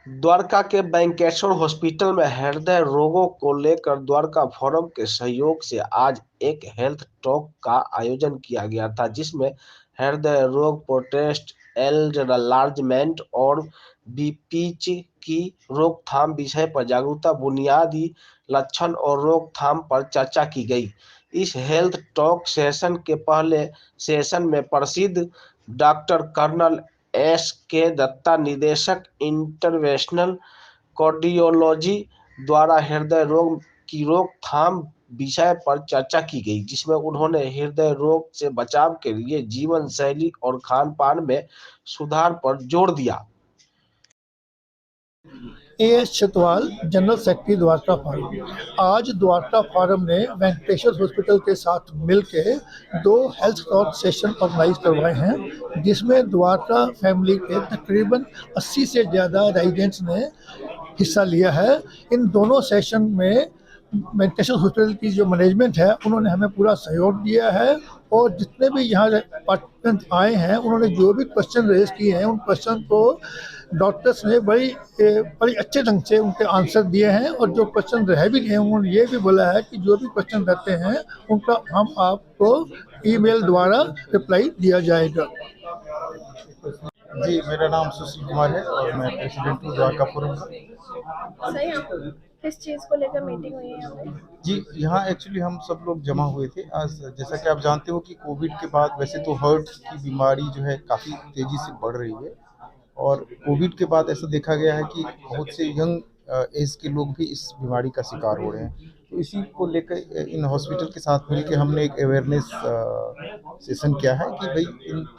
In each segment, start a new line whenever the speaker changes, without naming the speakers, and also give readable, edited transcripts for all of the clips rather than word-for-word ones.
द्वारका के वेंकटेश्वर हॉस्पिटल में हृदय रोगों को लेकर द्वारका फोरम के सहयोग से आज एक हेल्थ टॉक का आयोजन किया गया था, जिसमें हृदय रोग, प्रोस्टेट एनलार्जमेंट और बीपीच की रोकथाम विषय पर जागरूकता, बुनियादी लक्षण और रोकथाम पर चर्चा की गई। इस हेल्थ टॉक सेशन के पहले सेशन में प्रसिद्ध डॉक्टर कर्नल एस.के. दत्ता, निदेशक इंटरवेंशनल कार्डियोलॉजी द्वारा हृदय रोग की रोकथाम विषय पर चर्चा की गई, जिसमें उन्होंने हृदय रोग से बचाव के लिए जीवन शैली और खान-पान में सुधार पर जोर दिया।
A.S. Chhatwal, general secretary Dwarka farm. आज द्वारका फार्म ने वेंकटेश्वर हॉस्पिटल के साथ मिलकर 2 हेल्थ टॉक सेशन ऑर्गेनाइज करवाए हैं, जिसमें द्वारका फैमिली के तकरीबन 80 से ज़्यादा रेजिडेंट्स ने हिस्सा लिया है। इन दोनों सेशन में वेंकटेश्वर हॉस्पिटल की जो मैनेजमेंट है, उन्होंने हमें पूरा सहयोग दिया है और जितने भी यहाँ पार्टिसिपेंट आए हैं, उन्होंने जो भी क्वेश्चन रेज किए हैं, उन क्वेश्चन को डॉक्टर्स ने बड़ी अच्छे ढंग से उनके आंसर दिए हैं। और जो क्वेश्चन रह भी गए, उन्होंने ये भी बोला है कि जो भी क्वेश्चन रहते हैं, उनका हम आपको ईमेल द्वारा रिप्लाई दिया जाएगा।
जी, मेरा नाम सुशील कुमार है और मैं प्रेसिडेंट हूँ द्वारका फोरम का।
सही है। किस चीज़ को लेकर मीटिंग हुई है यहाँ पे?
जी, यहाँ एक्चुअली हम सब लोग जमा हुए थे आज। जैसा कि आप जानते हो कि कोविड के बाद वैसे तो हार्ट की बीमारी जो है काफ़ी तेज़ी से बढ़ रही है और कोविड के बाद ऐसा देखा गया है कि बहुत से यंग एज के लोग भी इस बीमारी का शिकार हो रहे हैं। तो इसी को लेकर इन हॉस्पिटल के साथ मिलकर हमने एक अवेयरनेस सेशन किया है कि भाई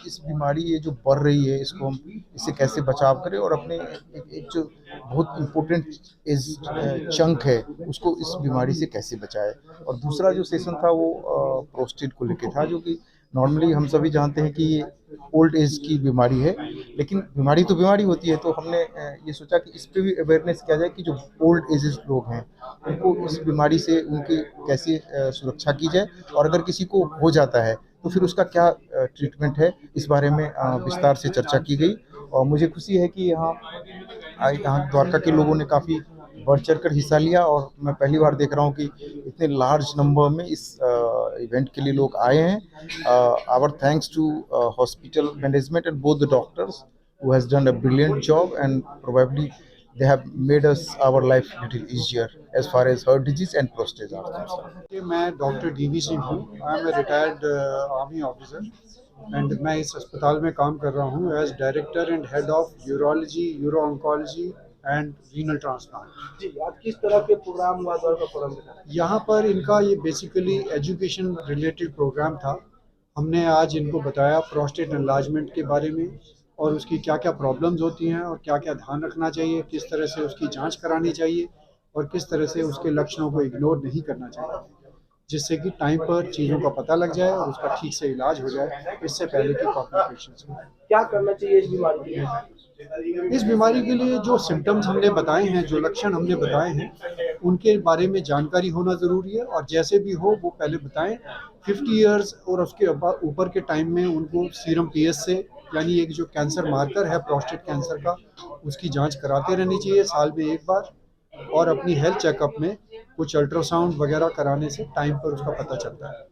इस बीमारी ये जो बढ़ रही है, इसको हम इससे कैसे बचाव करें और अपने एक जो बहुत इम्पोर्टेंट एज चंक है उसको इस बीमारी से कैसे बचाए। और दूसरा जो सेशन था वो प्रोस्टेट को लेकर था, जो कि नॉर्मली हम सभी जानते हैं कि ये ओल्ड एज की बीमारी है, लेकिन बीमारी तो बीमारी होती है। तो हमने ये सोचा कि इस पे भी अवेयरनेस किया जाए कि जो ओल्ड एजेस लोग हैं उनको इस बीमारी से उनकी कैसे सुरक्षा की जाए और अगर किसी को हो जाता है तो फिर उसका क्या ट्रीटमेंट है, इस बारे में विस्तार से चर्चा की गई। और मुझे खुशी है कि यहाँ द्वारका के लोगों ने काफ़ी बढ़ चढ़ कर हिस्सा लिया और मैं पहली बार देख रहा हूँ कि इतने लार्ज नंबर में इस इवेंट के लिए लोग आए हैं। Our thanks to hospital management and both the doctors who has done a brilliant job and probably they have made us our life little easier as far as heart disease and prostate are concerned.
मैं doctor DV Singh हूँ। I am a retired army officer and मैं इस अस्पताल में काम कर रहा हूँ as director and head of urology, uro oncology and renal transplant.
जी, आज किस तरह के प्रोग्राम द्वारका फोरम में?
यहाँ पर इनका ये बेसिकली एजुकेशन रिलेटेड प्रोग्राम था। हमने आज इनको बताया प्रोस्टेट एनलार्जमेंट के बारे में और उसकी क्या क्या प्रॉब्लम्स होती हैं और क्या क्या ध्यान रखना चाहिए, किस तरह से उसकी जांच करानी चाहिए और किस तरह से उसके लक्षणों को इग्नोर नहीं करना चाहिए, जिससे कि टाइम पर चीज़ों का पता लग जाए और उसका ठीक से इलाज हो जाए इससे पहले की कॉम्प्लिकेशंस हो।
क्या करना चाहिए इस बीमारी के लिए?
इस बीमारी के लिए जो सिम्टम्स हमने बताए हैं, जो लक्षण हमने बताए हैं, उनके बारे में जानकारी होना ज़रूरी है और जैसे भी हो वो पहले बताएं। 50 इयर्स और उसके ऊपर के टाइम में उनको सीरम पीएस से, यानी एक जो कैंसर मार्कर है प्रोस्टेट कैंसर का, उसकी जांच कराते रहनी चाहिए साल में एक बार। और अपनी हेल्थ चेकअप में कुछ अल्ट्रासाउंड वगैरह कराने से टाइम पर उसका पता चलता है।